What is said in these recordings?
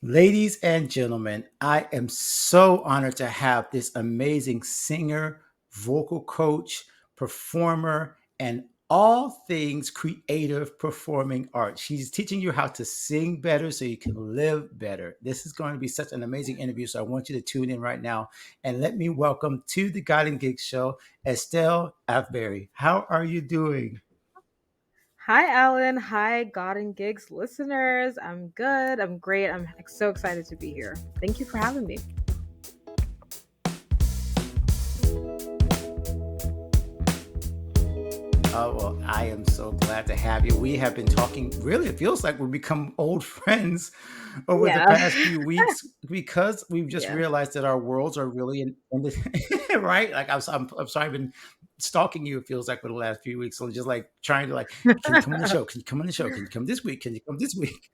Ladies and gentlemen, I am so honored to have this amazing singer, vocal coach, performer, and all things creative performing arts. She's teaching you how to sing better so you can live better. This is going to be such an amazing interview. So I want you to tune in right now and let me welcome to the God and Gigs show, Estelle Avbuere. How are you doing? Hi, Alan. Hi, God and Gigs listeners. I'm good. I'm great. I'm so excited to be here. Thank you for having me. Oh, well, I am so glad to have you. We have been talking, really, it feels like we've become old friends over the Yeah. past few weeks because we've just Yeah. realized that our worlds are really in the, right? Like, I'm sorry, I've been stalking you, it feels like, for the last few weeks. So just like trying to, like, can you come on the show? Can you come on the show? Can you come this week? Can you come this week?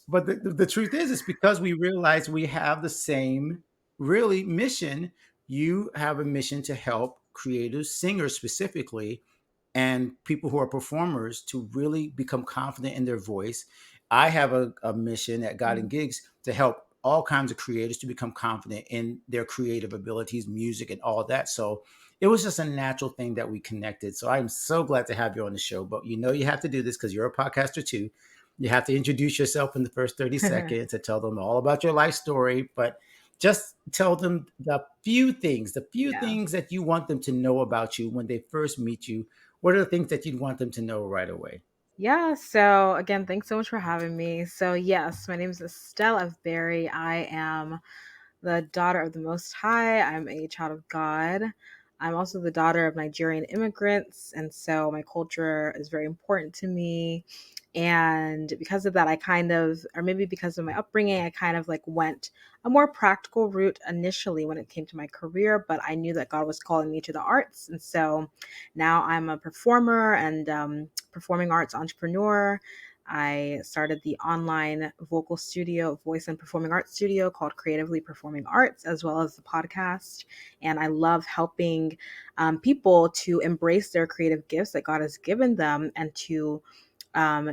But the truth is, it's because we realize we have the same really mission. You have a mission to help creators, singers specifically, and people who are performers to really become confident in their voice. I have a mission at God and Gigs to help all kinds of creators to become confident in their creative abilities, music, and all that. So it was just a natural thing that we connected. So I'm so glad to have you on the show. But you know, you have to do this because you're a podcaster too. You have to introduce yourself in the first 30 seconds to tell them all about your life story. But just tell them Yeah. the few things that you want them to know about you when they first meet you. What are the things that you'd want them to know right away? Yeah. So, again, thanks so much for having me. So, yes, my name is Estelle Avbuere. I am the daughter of the Most High. I'm a child of God. I'm also the daughter of Nigerian immigrants. And so my culture is very important to me. And because of that, I kind of, or maybe because of my upbringing, I kind of like went a more practical route initially when it came to my career, but I knew that God was calling me to the arts. And so now I'm a performer and performing arts entrepreneur. I started the online vocal studio, voice and performing arts studio called Creatively Performing Arts, as well as the podcast. And I love helping people to embrace their creative gifts that God has given them and to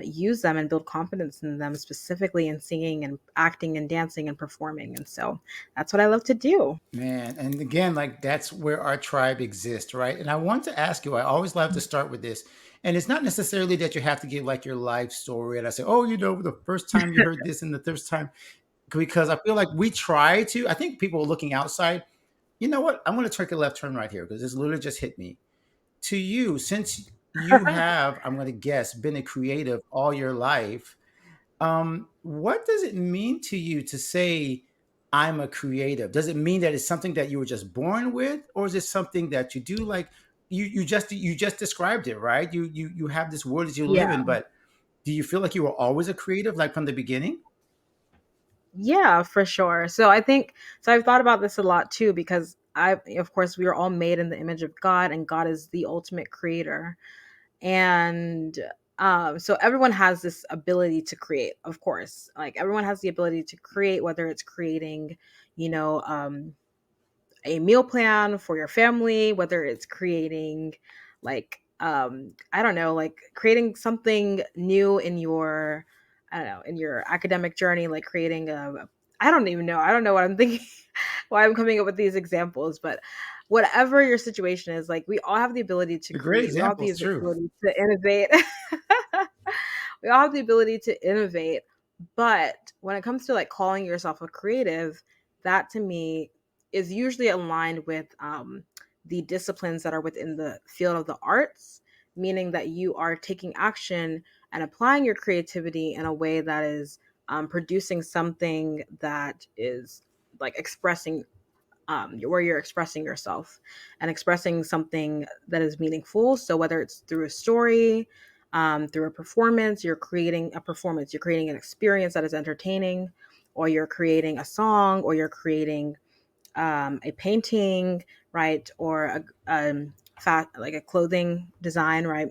use them and build confidence in them, specifically in singing and acting and dancing and performing. And so that's what I love to do. Man, and again, like that's where our tribe exists, right? And I want to ask you, I always love to start with this. And it's not necessarily that you have to give like your life story. And I say, oh, the first time you heard this and the first time, because I feel like we try to, I think people are looking outside. You know what? I'm going to take a left turn right here because this literally just hit me. To you, since you have, I'm going to guess, been a creative all your life, what does it mean to you to say I'm a creative? Does it mean that it's something that you were just born with, or is it something that you do? Like you just described it, right? You have this world that you live Yeah. in, but do you feel like you were always a creative, like from the beginning? Yeah, for sure. So I think so I've thought about this a lot too because I of course we are all made in the image of God and God is the ultimate creator. And so everyone has this ability to create, of course. Like everyone has the ability to create, whether it's creating, you know, a meal plan for your family, whether it's creating like I don't know, like creating something new in your I don't know, in your academic journey, like creating a I don't even know. I don't know what I'm thinking why I'm coming up with these examples, but whatever your situation is, like we all have the ability to A great create. We all have example, the it's true. ability to innovate. We all have the ability to innovate, but when it comes to like calling yourself a creative, that to me is usually aligned with the disciplines that are within the field of the arts, meaning that you are taking action and applying your creativity in a way that is producing something that is like expressing where you're expressing yourself and expressing something that is meaningful. So whether it's through a story, through a performance, you're creating a performance, you're creating an experience that is entertaining, or you're creating a song, or you're creating a painting, right, or like a clothing design, right?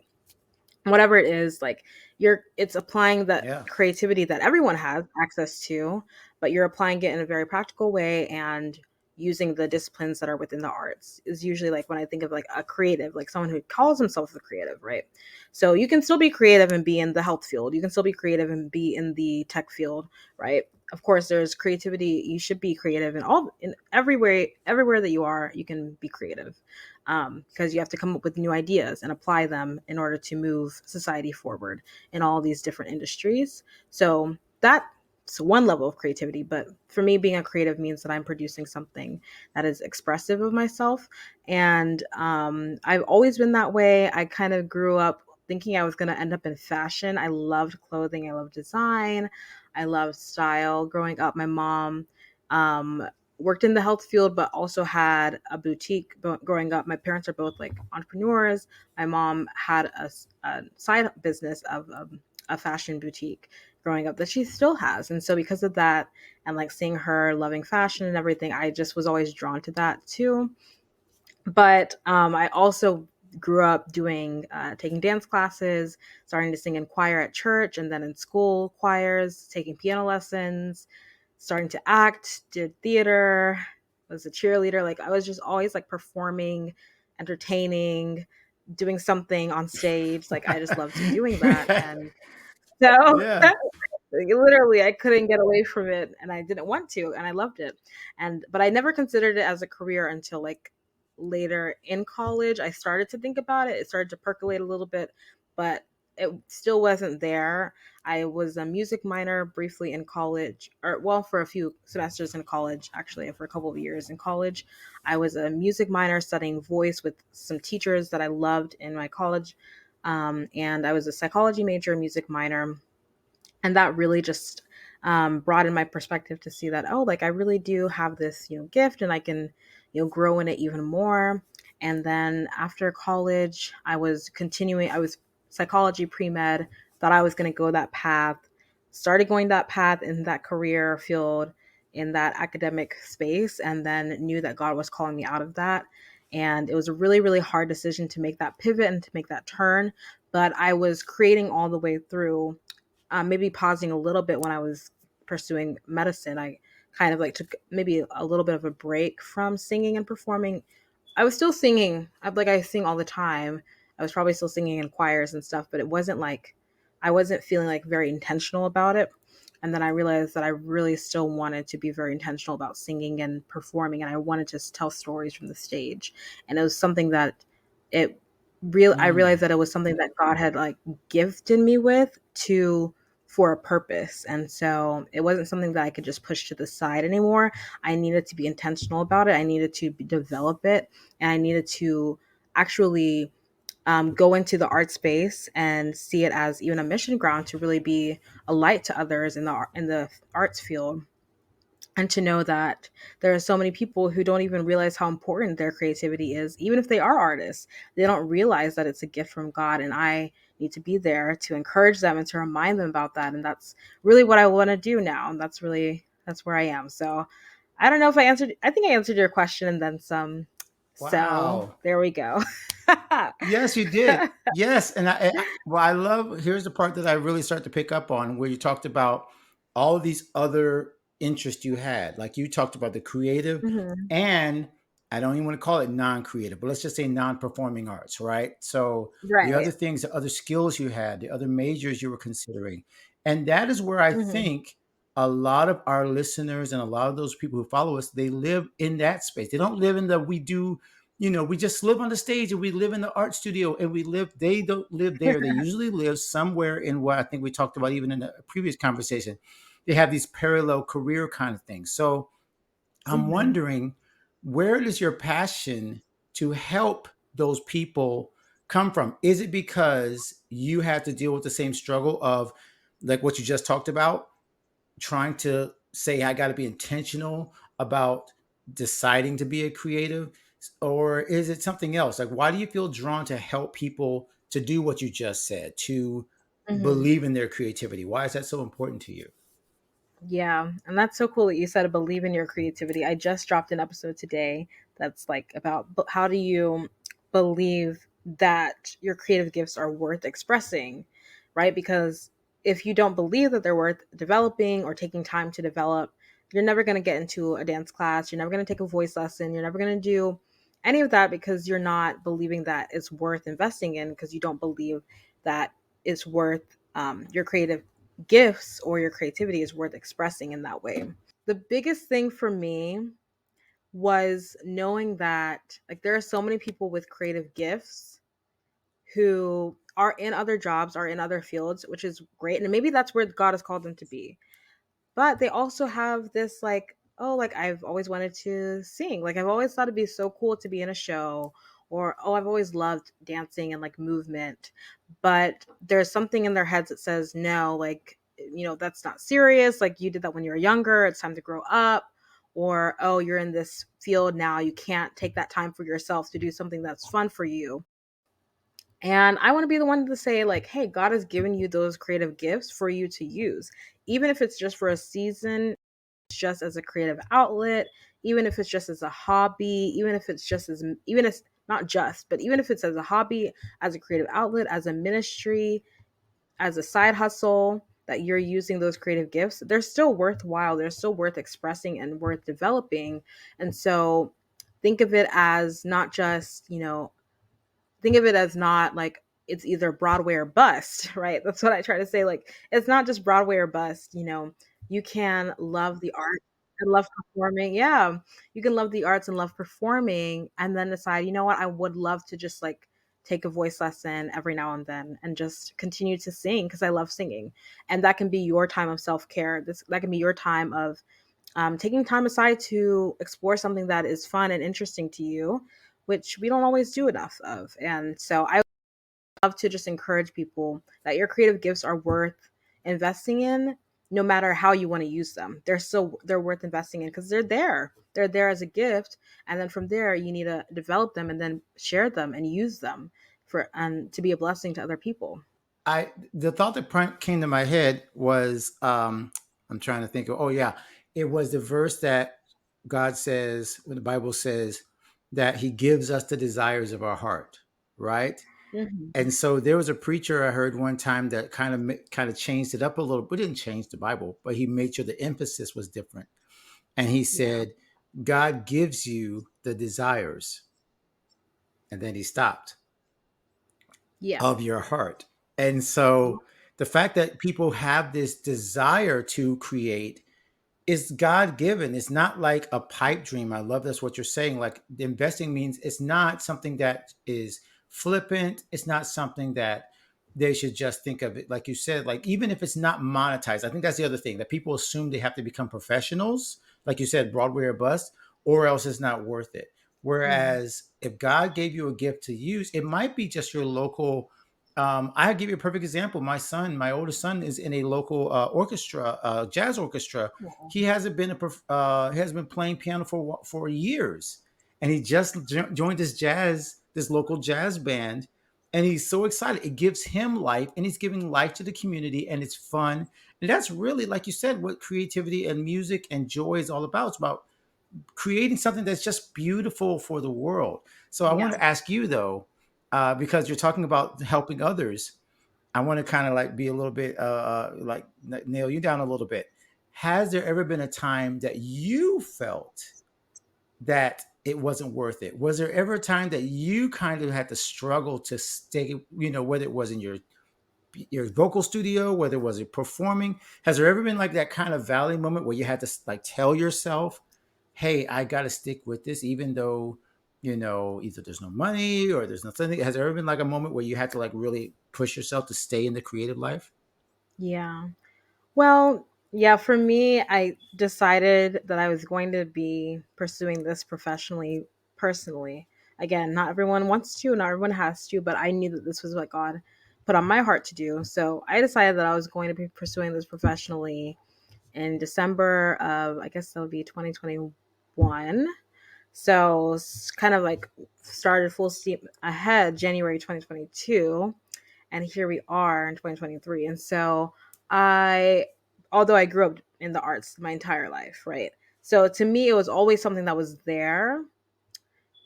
Whatever it is, like it's applying that Yeah. creativity that everyone has access to, but you're applying it in a very practical way and using the disciplines that are within the arts is usually like when I think of like a creative, like someone who calls himself a creative, right? So you can still be creative and be in the health field. You can still be creative and be in the tech field, right? Of course, there's creativity. You should be creative in all in everywhere that you are. You can be creative because you have to come up with new ideas and apply them in order to move society forward in all these different industries. So that's one level of creativity. But for me, being a creative means that I'm producing something that is expressive of myself. And I've always been that way. I kind of grew up thinking I was going to end up in fashion. I loved clothing, I loved design, I loved style. Growing up, my mom um, worked in the health field, but also had a boutique. Growing up, my parents are both like entrepreneurs. My mom had a side business of a fashion boutique growing up that she still has. And so, because of that, and like seeing her loving fashion and everything, I just was always drawn to that too. But I also grew up doing taking dance classes, starting to sing in choir at church, and then in school choirs, taking piano lessons, starting to act, did theater, was a cheerleader. Like I was just always like performing, entertaining, doing something on stage. Like I just loved doing that, and so Yeah. like, literally, I couldn't get away from it, and I didn't want to, and I loved it. And but I never considered it as a career until like later in college. I started to think about it. It started to percolate a little bit, but it still wasn't there. I was a music minor briefly in college, or well, for a few semesters in college, actually, for a couple of years in college. I was a music minor studying voice with some teachers that I loved in my college. And I was a psychology major, music minor, and that really just broadened my perspective to see that, oh, like I really do have this gift, and I can grow in it even more. And then after college, I was psychology pre-med, thought I was going to go that path, started going that path in that career field, in that academic space, and then knew that God was calling me out of that. And it was a really, really hard decision to make that pivot and to make that turn, but I was creating all the way through, maybe pausing a little bit when I was pursuing medicine. I kind of like took maybe a little bit of a break from singing and performing. I was still singing. I sing all the time. I was probably still singing in choirs and stuff, but it wasn't like I wasn't feeling like very intentional about it. And then I realized that I really still wanted to be very intentional about singing and performing, and I wanted to tell stories from the stage. And it was something that it I realized Mm. that it was something that God had like gifted me with to for a purpose. And so it wasn't something that I could just push to the side anymore. I needed to be intentional about it. I needed to develop it, and I needed to actually go into the art space and see it as even a mission ground to really be a light to others in the arts field, and to know that there are so many people who don't even realize how important their creativity is. Even if they are artists, they don't realize that it's a gift from God, and I need to be there to encourage them and to remind them about that. And that's really what I want to do now, and that's where I am. So I don't know if I think I answered your question and then some. So Wow. there we go. Yes, you did. Yes, and well, I love. Here's the part that I really start to pick up on, where you talked about all of these other interests you had. Like you talked about the creative, Mhm. and I don't even want to call it non-creative, but let's just say non-performing arts, right? So the Right. other things, the other skills you had, the other majors you were considering, and that is where I Mhm. think a lot of our listeners and a lot of those people who follow us, they live in that space. They don't live in the we do, we just live on the stage and we live in the art studio and we live, they don't live there. They usually live somewhere in what I think we talked about even in the previous conversation. They have these parallel career kind of things. So I'm Mhm. wondering, where does your passion to help those people come from? Is it because you had to deal with the same struggle of like what you just talked about, trying to say I got to be intentional about deciding to be a creative, or is it something else? Like why do you feel drawn to help people to do what you just said, to Mhm. believe in their creativity? Why is that so important to you? Yeah, and that's so cool that you said believe in your creativity. I just dropped an episode today that's like about how do you believe that your creative gifts are worth expressing, right? Because if you don't believe that they're worth developing or taking time to develop, you're never going to get into a dance class, you're never going to take a voice lesson, you're never going to do any of that because you're not believing that it's worth investing in, because you don't believe that it's worth your creative gifts, or your creativity is worth expressing in that way. The biggest thing for me was knowing that like there are so many people with creative gifts who are in other jobs, are in other fields, which is great, and maybe that's where God has called them to be. But they also have this like, oh, like I've always wanted to sing. Like I've always thought it'd be so cool to be in a show. Or, oh, I've always loved dancing and like movement. But there's something in their heads that says, no, like, that's not serious. Like you did that when you were younger. It's time to grow up. Or, oh, you're in this field now. You can't take that time for yourself to do something that's fun for you. And I want to be the one to say, like, hey, God has given you those creative gifts for you to use, even if it's just for a season, just as a creative outlet, even if it's just as a hobby, even if not just, but even if it's as a hobby, as a creative outlet, as a ministry, as a side hustle, that you're using those creative gifts, they're still worthwhile. They're still worth expressing and worth developing. And so think of it as not just, think of it as not like it's either Broadway or bust, right? That's what I try to say. Like it's not just Broadway or bust, you can love the art and love performing. Yeah. You can love the arts and love performing and then decide, you know what, I would love to just like take a voice lesson every now and then and just continue to sing because I love singing. And that can be your time of self-care. That can be your time of taking time aside to explore something that is fun and interesting to you, which we don't always do enough of. And so I love to just encourage people that your creative gifts are worth investing in, no matter how you want to use them. They're worth investing in because they're there. They're there as a gift, and then from there you need to develop them and then share them and use them for and to be a blessing to other people. The thought that came to my head was I'm trying to think of, oh yeah, it was the verse that God says, when the Bible says that he gives us the desires of our heart, right? Hmm. And so there was a preacher I heard one time that kind of changed it up a little, but didn't change the Bible, but he made sure the emphasis was different. And he Yeah. said, God gives you the desires. And then he stopped, Yeah. of your heart. And so the fact that people have this desire to create is God given. It's not like a pipe dream. I love that's what you're saying. Like the investing means it's not something that is flippant. It's not something that they should just think of it. Like you said, like even if it's not monetized, I think that's the other thing that people assume they have to become professionals. Like you said, Broadway or bust, or else it's not worth it. Mhm. Whereas if God gave you a gift to use, it might be just your local. I'll give you a perfect example. My oldest son, is in a local orchestra, jazz orchestra. Cool. He hasn't been has been playing piano for years, and he just joined this local jazz band, and he's so excited. It gives him life, and he's giving life to the community, and it's fun. And that's really, like you said, what creativity and music and joy is all about. It's about creating something that's just beautiful for the world. So I Yeah. want to ask you though, because you're talking about helping others, I want to kind of like be a little bit like nail you down a little bit. Has there ever been a time that you felt that it wasn't worth it? Was there ever a time that you kind of had to struggle to stay, whether it was in your vocal studio, whether it was it performing? Has there ever been like that kind of valley moment where you had to like tell yourself, hey, I got to stick with this, even though, either there's no money or there's nothing? Has there ever been like a moment where you had to like really push yourself to stay in the creative life? Yeah. Well, yeah, for me, I decided that I was going to be pursuing this professionally, personally. Again, not everyone wants to, not everyone has to, but I knew that this was what God put on my heart to do. So I decided that I was going to be pursuing this professionally in December of, I guess that would be 2021. So kind of like started full steam ahead January 2022, and here we are in 2023. And so I, although I grew up in the arts my entire life, right? So to me, it was always something that was there.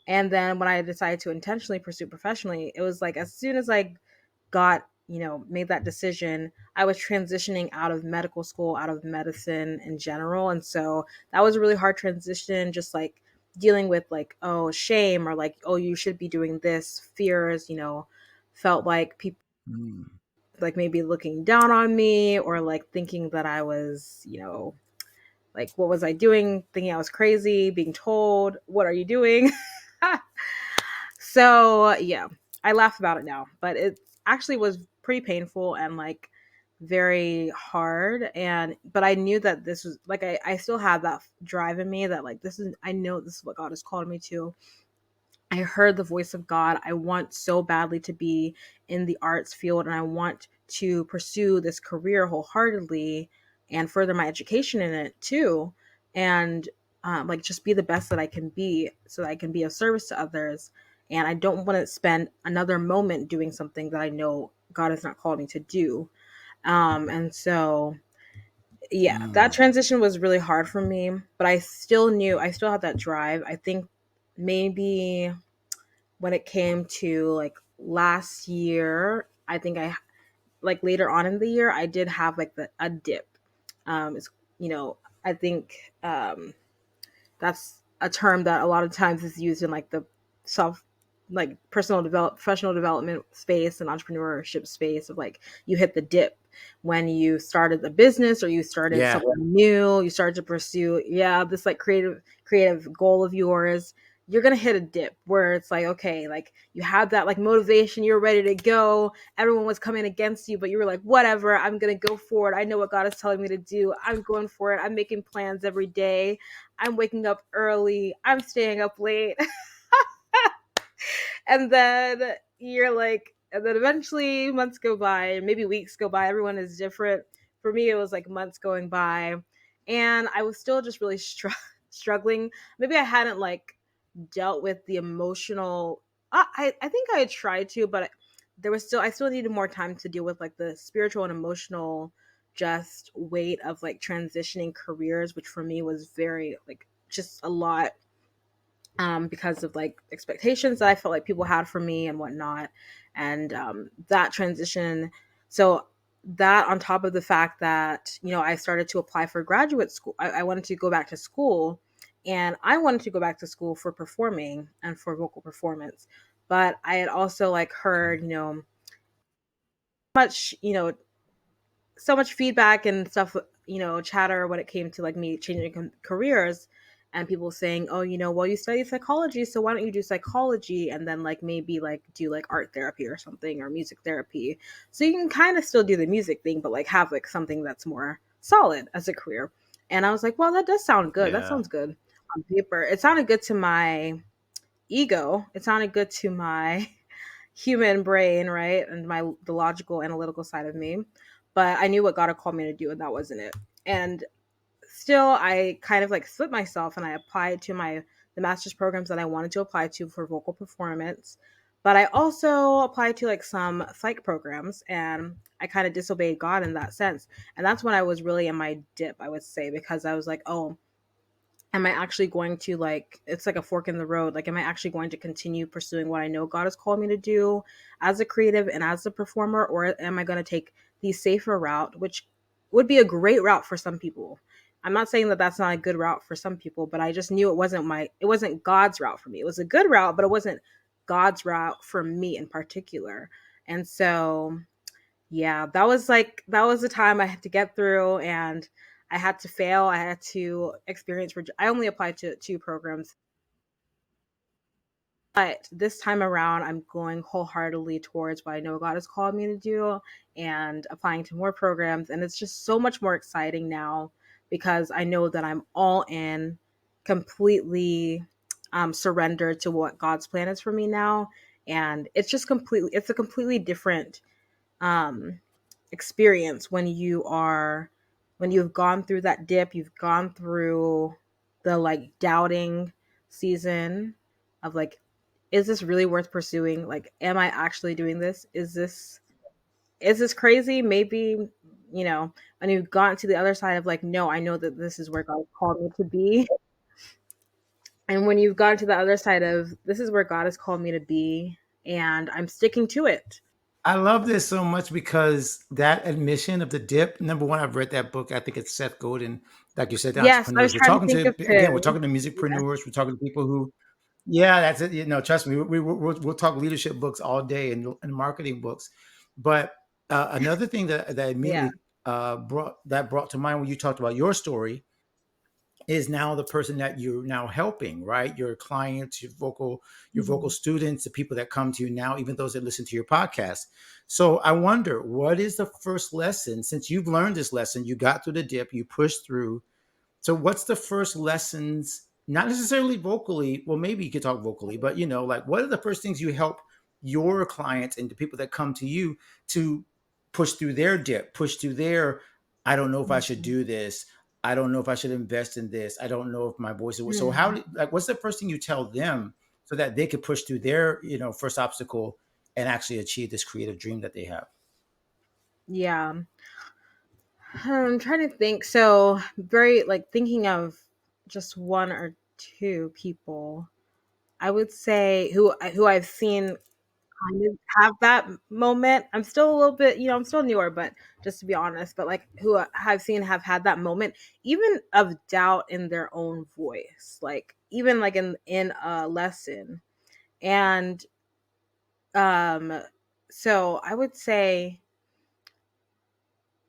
And then when I decided to intentionally pursue professionally, it was like as soon as I got, made that decision, I was transitioning out of medical school, out of medicine in general. And so that was a really hard transition, just like dealing with like, oh, shame, or like, oh, you should be doing this, fears, felt like people Mm. like maybe looking down on me, or like thinking that I was, like, what was I doing? Thinking I was crazy, being told, what are you doing? So, yeah, I laugh about it now, but it actually was pretty painful and like very hard. But I knew that this was like, I still have that drive in me that like, I know this is what God has called me to. I heard the voice of God. I want so badly to be in the arts field, and I want to pursue this career wholeheartedly and further my education in it too. And like just be the best that I can be so that I can be of service to others. And I don't want to spend another moment doing something that I know God has not called me to do. And so, yeah, that Mm. transition was really hard for me, but I still had that drive. I think maybe when it came to like last year, I think I like later on in the year, I did have like a dip. It's, you know, I think that's a term that a lot of times is used in like the self, like professional development space and entrepreneurship space of like, you hit the dip when you started the business, or you started Yeah. something new, you started to pursue, yeah, this like creative goal of yours. You're gonna hit a dip where it's like, okay, like you had that like motivation, you're ready to go, everyone was coming against you, but you were like, whatever, I'm gonna go for it, I know what God is telling me to do, I'm going for it, I'm making plans every day, I'm waking up early, I'm staying up late. And then you're like, and then eventually months go by, maybe weeks go by. Everyone is different. For me, it was like months going by. And I was still just really struggling. Maybe I hadn't like dealt with the emotional. I think I had tried to, but I still needed more time to deal with like the spiritual and emotional just weight of like transitioning careers, which for me was very like just a lot, because of like expectations that I felt like people had for me and whatnot. And that transition, so that on top of the fact that, I started to apply for graduate school, I wanted to go back to school, and I wanted to go back to school for performing and for vocal performance. But I had also like heard, much, so much feedback and stuff, chatter when it came to like me changing careers, and people saying, oh, well, you study psychology, so why don't you do psychology and then like maybe like do like art therapy or something, or music therapy, so you can kind of still do the music thing but like have like something that's more solid as a career. And I was like, well, that does sound good, that Yeah. sounds good on paper, it sounded good to my ego, it sounded good to my human brain, right? And the logical analytical side of me. But I knew what God had called me to do, and that wasn't it. And still, I kind of like split myself, and I applied to the master's programs that I wanted to apply to for vocal performance. But I also applied to like some psych programs, and I kind of disobeyed God in that sense. And that's when I was really in my dip, I would say, because I was like, oh, am I actually going to like, it's like a fork in the road, like am I actually going to continue pursuing what I know God has called me to do as a creative and as a performer, or am I going to take the safer route, which would be a great route for some people. I'm not saying that that's not a good route for some people, but I just knew it wasn't God's route for me. It was a good route, but it wasn't God's route for me in particular. And so, yeah, that was the time I had to get through, and I had to fail. I had to experience. I only applied to two programs, but this time around, I'm going wholeheartedly towards what I know God has called me to do, and applying to more programs. And it's just so much more exciting now because I know that I'm all in, completely surrendered to what God's plan is for me now. And it's a completely different um, experience when you've gone through that dip, you've gone through the like doubting season of like, is this really worth pursuing? Like, am I actually doing this? Is this crazy? Maybe, when you've gotten to the other side of like, no, I know that this is where God called me to be. And when you've gotten to the other side of, this is where God has called me to be, and I'm sticking to it. I love this so much because that admission of the dip. Number one, I've read that book. I think it's Seth Godin. Like you said, the Yes, I was entrepreneurs. We're trying to talking think to of again. We're his. talking to Yes. musicpreneurs. We're talking to people who. Yeah, that's it. You know, trust me. We'll talk leadership books all day and marketing books. But another thing that Yeah. immediately brought to mind when you talked about your story is now the person that you're now helping, right? Your clients, your vocal Mhm. students, the people that come to you now, even those that listen to your podcast. So I wonder, what is the first lesson since you've learned this lesson? You got through the dip, you pushed through. So what's the first lessons, not necessarily vocally, well, maybe you could talk vocally, but like what are the first things you help your clients and the people that come to you to push through their dip, push through their, I don't know if I should Mhm. do this. I don't know if I should invest in this. I don't know if my voice is so Hmm. like what's the first thing you tell them so that they could push through their, first obstacle and actually achieve this creative dream that they have? Yeah. I'm trying to think. So, very like thinking of just one or two people. I would say who I've seen kind of have that moment. I'm still a little bit, I'm still newer, but just to be honest, but like who I've seen have had that moment, even of doubt in their own voice, like even like in a lesson, and um, so I would say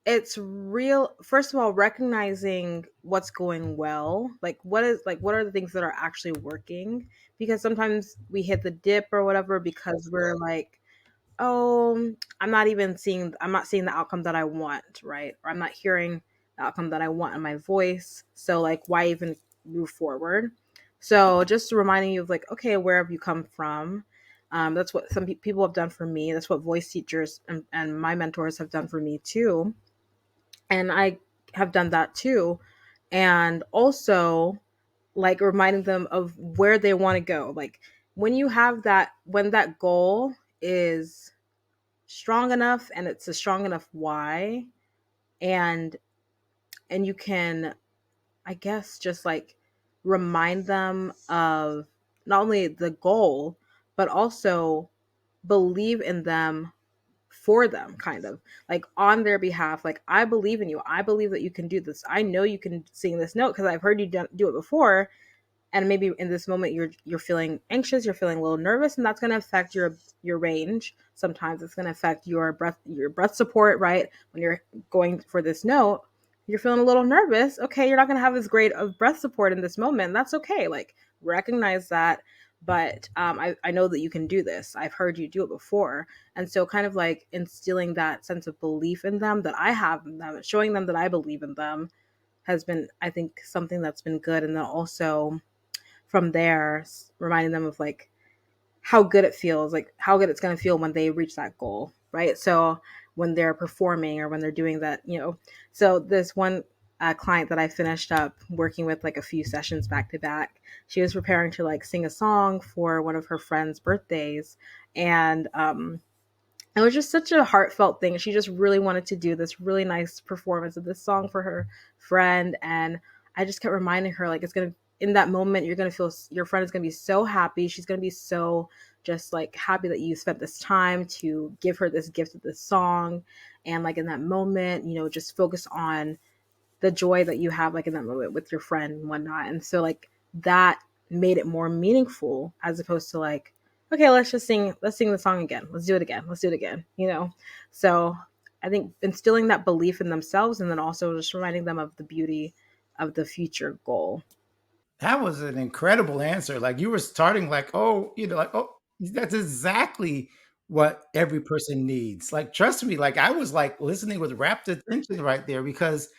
it's real. First of all, recognizing what's going well, like what are the things that are actually working, because sometimes we hit the dip or whatever because we're like, oh, I'm not seeing the outcome that I want, right? Or I'm not hearing the outcome that I want in my voice. So like why even move forward? So just reminding you of like, okay, where have you come from? That's what some people have done for me. That's what voice teachers and my mentors have done for me too. And I have done that too. And also like reminding them of where they want to go. Like when that goal is strong enough and it's a strong enough why, and you can, I guess, just like remind them of not only the goal but also believe in them for them, kind of like on their behalf, like I believe in you, I believe that you can do this, I know you can sing this note because I've heard you do it before. And maybe in this moment you're feeling anxious, you're feeling a little nervous, and that's going to affect your range. Sometimes it's going to affect your breath support, right? When you're going for this note, you're feeling a little nervous. Okay, you're not going to have as great of breath support in this moment. That's okay. Like recognize that. But I know that you can do this. I've heard you do it before. And so kind of like instilling that sense of belief in them that I have in them, showing them that I believe in them has been, I think, something that's been good. And then also from there, reminding them of like how good it feels, like how good it's going to feel when they reach that goal, right? So when they're performing or when they're doing that, so this one client that I finished up working with like a few sessions back to back, she was preparing to like sing a song for one of her friends' birthdays. And it was just such a heartfelt thing. She just really wanted to do this really nice performance of this song for her friend. And I just kept reminding her, like, it's going to, in that moment, you're going to feel, your friend is going to be so happy. She's going to be so just like happy that you spent this time to give her this gift of this song. And like in that moment, just focus on the joy that you have like in that moment with your friend and whatnot. And so like that made it more meaningful as opposed to like, okay, let's sing the song again. Let's do it again. Let's do it again. So I think instilling that belief in themselves and then also just reminding them of the beauty of the future goal. That was an incredible answer. Like you were starting like, oh, like, oh, that's exactly what every person needs. Like, trust me, like I was like listening with rapt attention right there because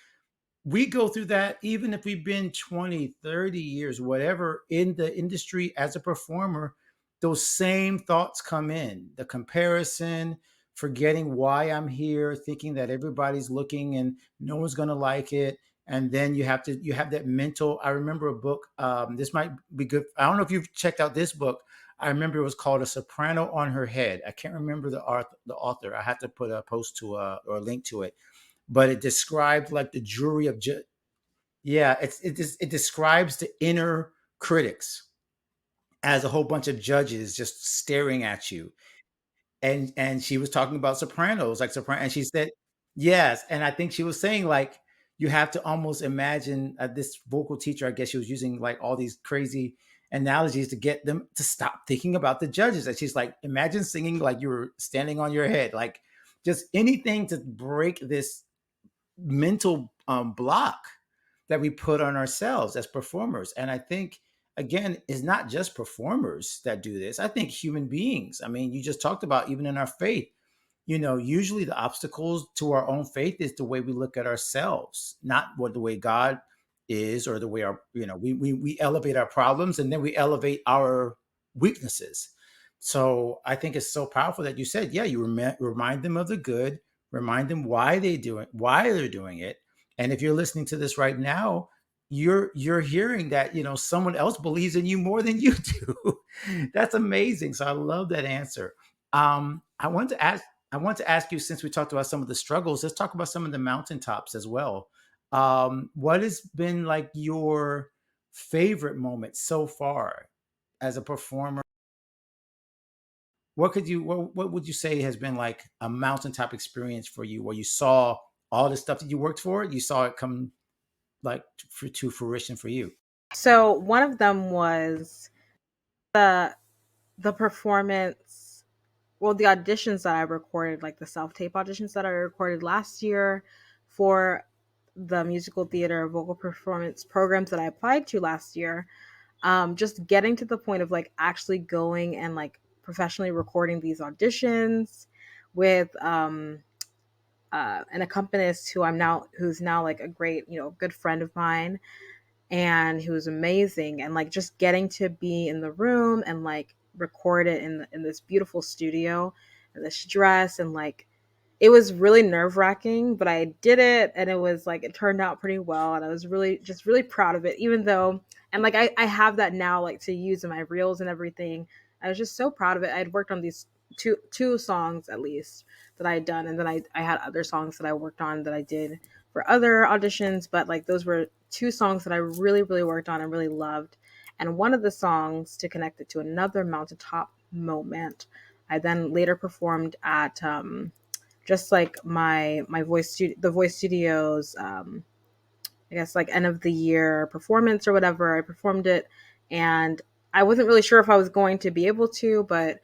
we go through that even if we've been 20, 30 years, whatever, in the industry as a performer, those same thoughts come in. The comparison, forgetting why I'm here, thinking that everybody's looking and no one's going to like it. And then you have that mental. I remember a book. This might be good. I don't know if you've checked out this book. I remember it was called A Soprano on Her Head. I can't remember the author. I had to put a post to or a link to it, but it described like the jury of yeah, it describes the inner critics as a whole bunch of judges just staring at you. and she was talking about sopranos, like soprano, and she said yes, and I think she was saying like you have to almost imagine this vocal teacher. I guess she was using like all these crazy analogies to get them to stop thinking about the judges. And she's like, imagine singing like you were standing on your head, like just anything to break this mental block that we put on ourselves as performers. And I think, again, it's not just performers that do this. I think human beings. I mean, you just talked about even in our faith, usually the obstacles to our own faith is the way we look at ourselves, not what the way God is or the way we elevate our problems and then we elevate our weaknesses. So I think it's so powerful that you said, yeah, you remind them of the good, remind them why they're doing it. And if you're listening to this right now, you're hearing that someone else believes in you more than you do. That's amazing. So I love that answer. I want to ask you, since we talked about some of the struggles, let's talk about some of the mountaintops as well. What has been like your favorite moment so far as a performer? What would you say has been like a mountaintop experience for you, where you saw all the stuff that you worked for, you saw it come like to fruition for you? So one of them was the the performance, well, the auditions that I recorded, like the self tape auditions that I recorded last year for the musical theater vocal performance programs that I applied to last year. Just getting to the point of like actually going and like professionally recording these auditions with an accompanist who's now like a great, good friend of mine, and who's amazing, and like just getting to be in the room and like record it in this beautiful studio and this dress, and like it was really nerve wracking, but I did it, and it was like it turned out pretty well, and I was really just really proud of it. Even though, and like I have that now like to use in my reels and everything. I was just so proud of it. I'd worked on these two songs at least that I had done, and then I had other songs that I worked on that I did for other auditions, but like those were two songs that I really really worked on and really loved. And one of the songs, to connect it to another mountaintop moment, I then later performed at just like my the voice studios, I guess like end of the year performance or whatever. I performed it, and I wasn't really sure if I was going to be able to, but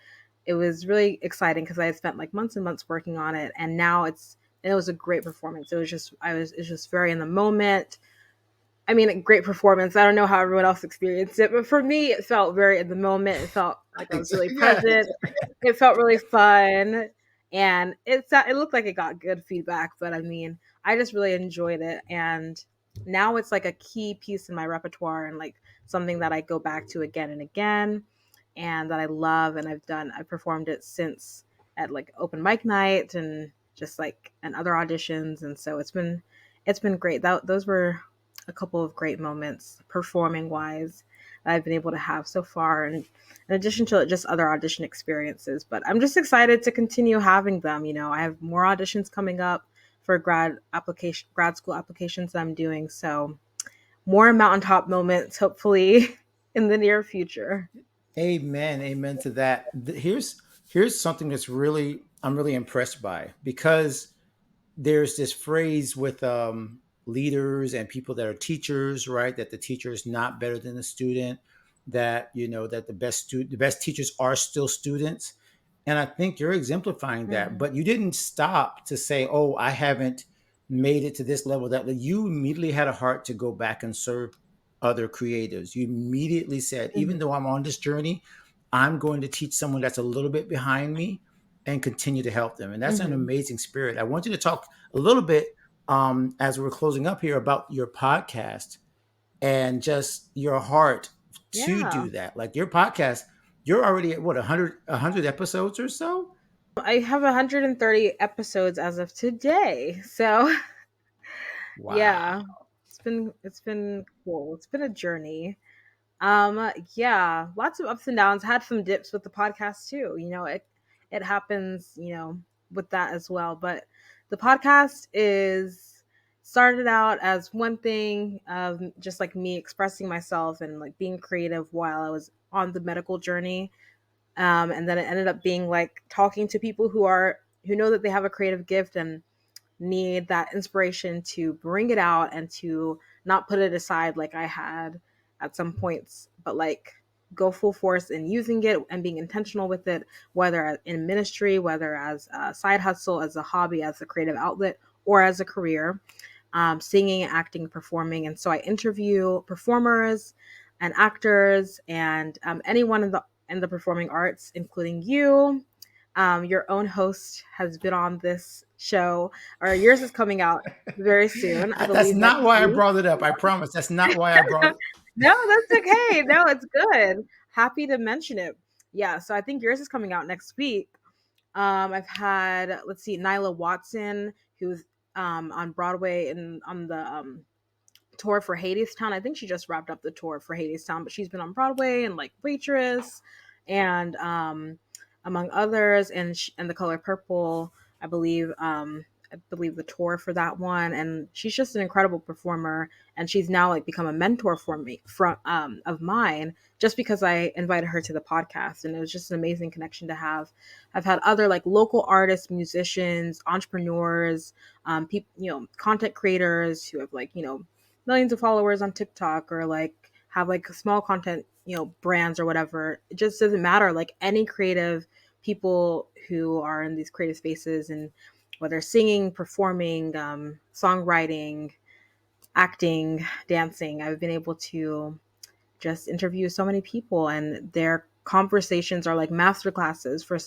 it was really exciting because I had spent like months and months working on it, and now it was a great performance. It's just very in the moment. I mean, a great performance. I don't know how everyone else experienced it, but for me, it felt very in the moment. It felt like I was really Yeah. present. It felt really fun, and it looked like it got good feedback. But I mean, I just really enjoyed it, and now it's like a key piece in my repertoire, and like something that I go back to again and again, and that I love. And I performed it since at like open mic night and just like and other auditions, and so it's been great. Those were a couple of great moments performing wise that I've been able to have so far, and in addition to just other audition experiences. But I'm just excited to continue having them. I have more auditions coming up for grad school applications that I'm doing. So more mountaintop moments, hopefully, in the near future. Amen. Amen to that. Here's something that's really I'm really impressed by, because there's this phrase with leaders and people that are teachers, right? That the teacher is not better than the student. That that the best teachers are still students, and I think you're exemplifying that. Mhm. But you didn't stop to say, "Oh, I haven't made it to this level." That you immediately had a heart to go back and serve other creatives. You immediately said, "Even Mhm. though I'm on this journey, I'm going to teach someone that's a little bit behind me." And continue to help them. And that's an Mhm. amazing spirit. I want you to talk a little bit as we're closing up here about your podcast and just your heart to Yeah. do that. Like your podcast, you're already at what, 100 episodes or so? I have 130 episodes as of today. So, Wow. yeah. It's been cool. It's been a journey. Yeah, lots of ups and downs. Had some dips with the podcast too. It happens, with that as well. But the podcast is started out as one thing of just like me expressing myself and like being creative while I was on the medical journey. And then it ended up being like talking to people who know that they have a creative gift and need that inspiration to bring it out and to not put it aside like I had at some points, but like go full force in using it and being intentional with it, whether in ministry, whether as a side hustle, as a hobby, as a creative outlet, or as a career, singing, acting, performing. And so I interview performers and actors and anyone in the performing arts, including you. Your own host has been on this show, or yours is coming out very soon, I That's believe not next why I week. brought it up. I promise. That's not why I brought it. No, that's okay. No, it's good. Happy to mention it. Yeah, so I think yours is coming out next week. I've had, let's see, Nyla Watson, who's on Broadway and on the tour for Hadestown. I think she just wrapped up the tour for Hadestown, but she's been on Broadway and like Waitress and among others, and The Color Purple, I believe. I believe the tour for that one, and she's just an incredible performer. And she's now like become a mentor for me from of mine, just because I invited her to the podcast, and it was just an amazing connection to have. I've had other like local artists, musicians, entrepreneurs, people, content creators who have like millions of followers on TikTok or like have like small content, brands or whatever. It just doesn't matter. Like any creative people who are in these creative spaces, and whether singing, performing, songwriting, acting, dancing, I've been able to just interview so many people, and their conversations are like master classes for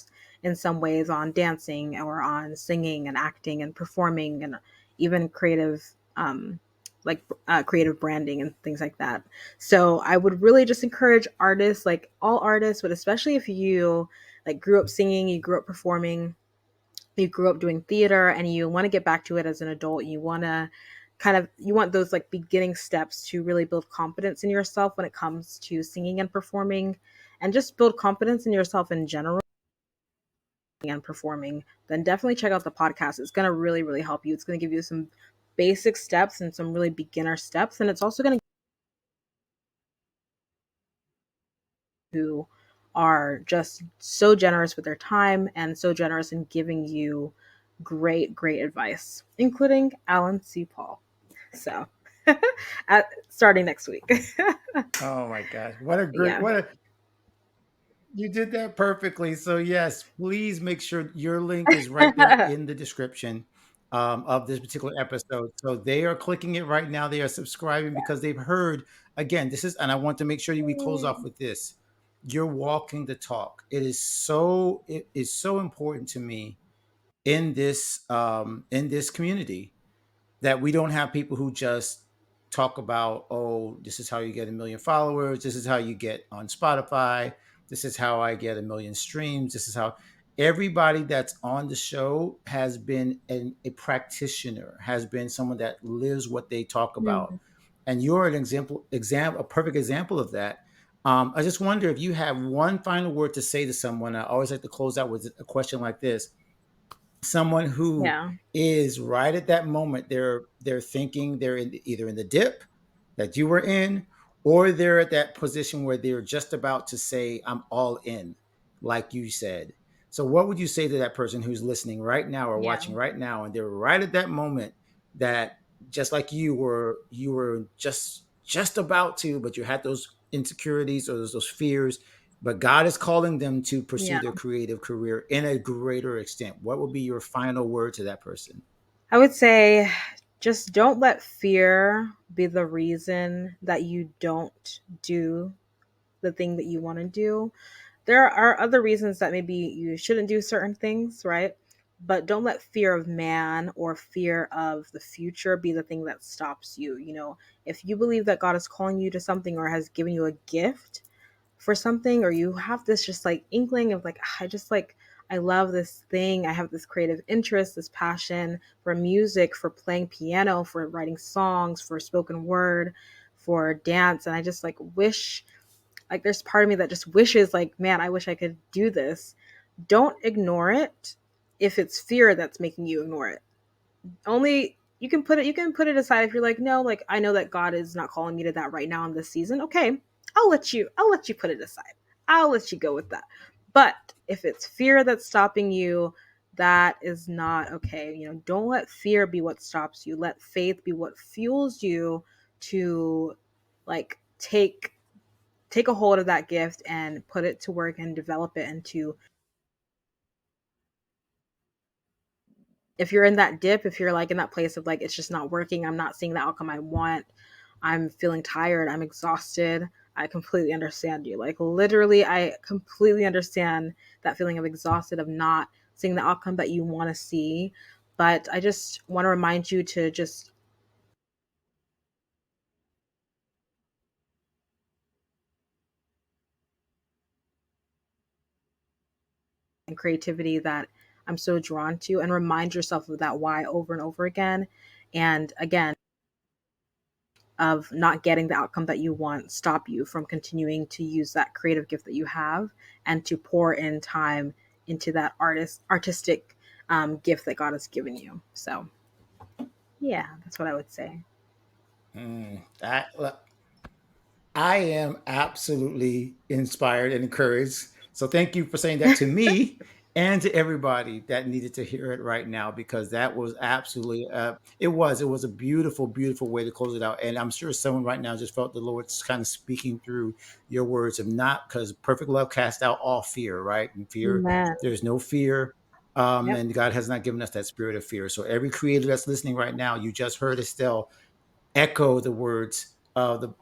in some ways on dancing or on singing and acting and performing and even creative creative branding and things like that. So I would really just encourage artists, like all artists, but especially if you like grew up singing, you grew up performing, you grew up doing theater, and you want to get back to it as an adult, you want to you want those like beginning steps to really build confidence in yourself when it comes to singing and performing, and just build confidence in yourself in general and performing, then definitely check out the podcast. It's going to really, really help you. It's going to give you some basic steps and some really beginner steps. And it's also going to who are just so generous with their time and so generous in giving you great, great advice, including Alan C. Paul. So, starting next week. Oh my gosh. What a great, Yeah. what a, you did that perfectly. So yes, please make sure your link is right there in the description of this particular episode. So they are clicking it right now. They are subscribing because they've heard. Again, this is, and I want to make sure that we close off with this. You're walking the talk. It is so important to me in this community that we don't have people who just talk about, oh, this is how you get a million followers, this is how you get on Spotify, this is how I get a million streams, this is how. Everybody that's on the show has been a practitioner, has been someone that lives what they talk about, Mhm. and you're an a perfect example of that. I just wonder if you have one final word to say to someone. I always like to close out with a question like this: someone who Yeah. is right at that moment, they're thinking they're either in the dip that you were in, or they're at that position where they're just about to say I'm all in, like you said. So what would you say to that person who's listening right now or Yeah. watching right now, and they're right at that moment, that just like you were just about to, but you had those insecurities or those fears, but God is calling them to pursue Yeah. their creative career in a greater extent? What would be your final word to that person? I would say just don't let fear be the reason that you don't do the thing that you want to do. There are other reasons that maybe you shouldn't do certain things, right? But don't let fear of man or fear of the future be the thing that stops you. If you believe that God is calling you to something or has given you a gift for something, or you have this just like inkling of like, "Ah, I just like, I love this thing. I have this creative interest, this passion for music, for playing piano, for writing songs, for spoken word, for dance. And I just like wish, like, there's part of me that just wishes, like, man, I wish I could do this." Don't ignore it if it's fear that's making you ignore it. Only you can put it aside if you're like, no, like I know that God is not calling me to that right now in this season. Okay, I'll let you put it aside. I'll let you go with that. But if it's fear that's stopping you, that is not okay. Don't let fear be what stops you. Let faith be what fuels you to like take a hold of that gift and put it to work and develop it into. If you're in that dip, if you're like in that place of like it's just not working, I'm not seeing the outcome I want, I'm feeling tired, I'm exhausted, I completely understand you. Like literally, I completely understand that feeling of exhausted, of not seeing the outcome that you want to see. But I just want to remind you to just and creativity that I'm so drawn to, and remind yourself of that why over and over again. And again, of not getting the outcome that you want stop you from continuing to use that creative gift that you have and to pour in time into that artistic gift that God has given you. So yeah, that's what I would say. I am absolutely inspired and encouraged. So thank you for saying that to me and to everybody that needed to hear it right now, because that was absolutely it was a beautiful, beautiful way to close it out. And I'm sure someone right now just felt the Lord's kind of speaking through your words of, not because perfect love casts out all fear, right? And fear, Amen. there's no fear. Yep. And God has not given us that spirit of fear. So every creator that's listening right now, you just heard Estelle echo the words of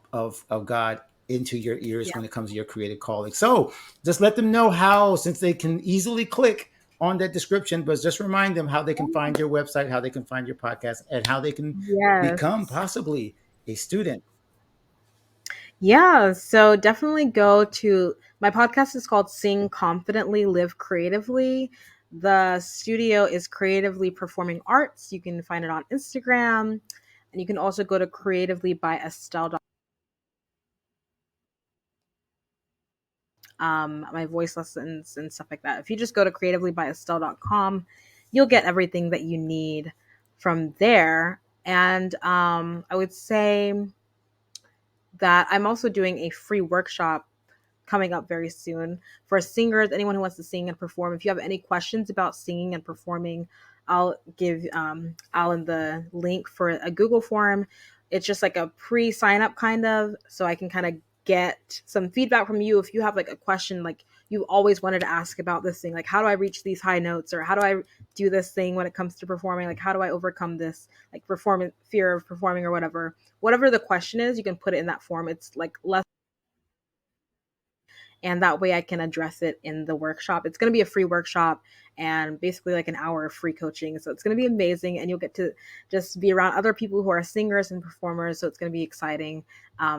God into your ears Yeah. when it comes to your creative calling. So just let them know how, since they can easily click on that description, but just remind them how they can find your website, how they can find your podcast, and how they can become Yes. possibly a student. Yeah, so definitely go to my podcast is called Sing Confidently, Live Creatively. The studio is Creatively Performing Arts. You can find it on Instagram, and you can also go to Creatively by Estelle. My voice lessons and stuff like that. If you just go to creativelybyestelle.com, you'll get everything that you need from there. And I would say that I'm also doing a free workshop coming up very soon for singers, anyone who wants to sing and perform. If you have any questions about singing and performing, I'll give Alan the link for a Google form. It's just like a pre sign up kind of, so I can kind of get some feedback from you if you have like a question, like you always wanted to ask about this thing, like how do I reach these high notes, or how do I do this thing when it comes to performing, like how do I overcome this like performance fear of performing, or whatever the question is, you can put it in that form. It's like less, and that way I can address it in the workshop. It's going to be a free workshop and basically like an hour of free coaching. So it's going to be amazing, and you'll get to just be around other people who are singers and performers. So it's going to be exciting.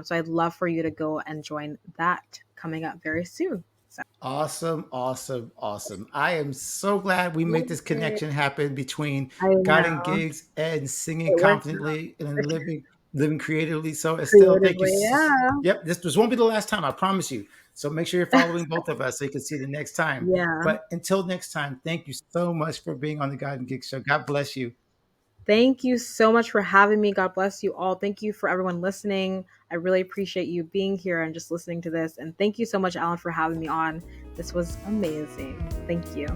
So I'd love for you to go and join that coming up very soon. So Awesome, awesome, awesome. I am so glad we made this connection happen between I guiding know gigs and singing it worked out confidently and living creatively. So Estelle, thank you. creatively. Yeah. Yep, this won't be the last time, I promise you. So make sure you're following both of us so you can see the next time. Yeah. But until next time, thank you so much for being on the Guiding Gig Show. God bless you. Thank you so much for having me. God bless you all. Thank you for everyone listening. I really appreciate you being here and just listening to this. And thank you so much, Alan, for having me on. This was amazing. Thank you.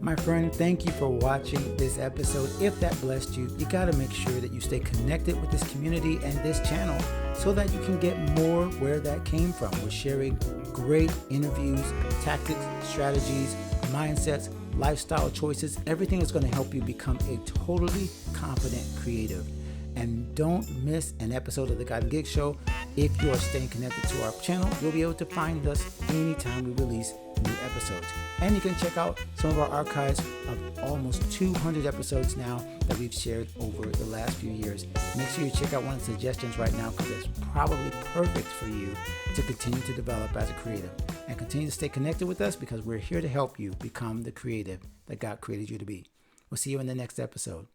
My friend, thank you for watching this episode. If that blessed you, you got to make sure that you stay connected with this community and this channel so that you can get more where that came from. We're sharing great interviews, tactics, strategies, mindsets, lifestyle choices. Everything is going to help you become a totally confident creative. And don't miss an episode of the Guiding Gig Show. If you are staying connected to our channel, you'll be able to find us anytime we release new episodes. And you can check out some of our archives of almost 200 episodes now that we've shared over the last few years. Make sure you check out one of the suggestions right now, because it's probably perfect for you to continue to develop as a creative. And continue to stay connected with us, because we're here to help you become the creative that God created you to be. We'll see you in the next episode.